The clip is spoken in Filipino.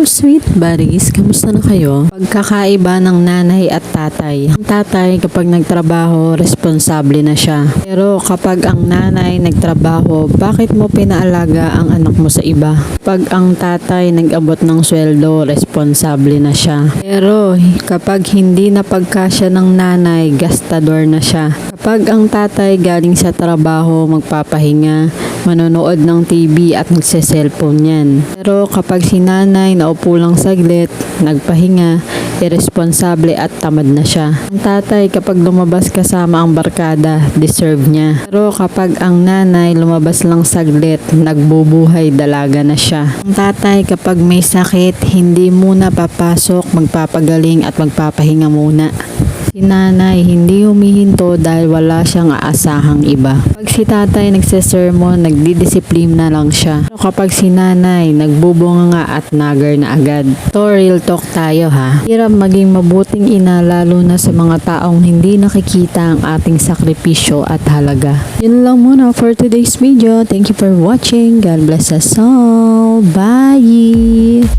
Hello sweet buddies, kamusta na kayo? Pagkakaiba ng nanay at tatay. Ang tatay kapag nagtrabaho, responsable na siya. Pero kapag ang nanay nagtrabaho, bakit mo pinaalaga ang anak mo sa iba? Pag ang tatay nag-abot ng sweldo, responsable na siya. Pero kapag hindi napagkasya ng nanay, gastador na siya. Kapag ang tatay galing sa trabaho, magpapahinga, manonood ng TV at nagse-cellphone yan. Pero kapag si nanay naupo lang saglit, nagpahinga, irresponsable at tamad na siya. Ang tatay kapag lumabas kasama ang barkada, deserve niya. Pero kapag ang nanay lumabas lang saglit, nagbubuhay, dalaga na siya. Ang tatay kapag may sakit, hindi muna papasok, magpapagaling at magpapahinga muna. Si nanay hindi humihinto dahil wala siyang aasahang iba. Pag si tatay nagsesermon, nagdidisiplina lang siya. Pero kapag si nanay nagbubunga nga at nagar na agad. To real talk tayo ha. Hirap maging mabuting ina lalo na sa mga taong hindi nakikita ang ating sakripisyo at halaga. Yun lang muna for today's video. Thank you for watching. God bless us all. Bye!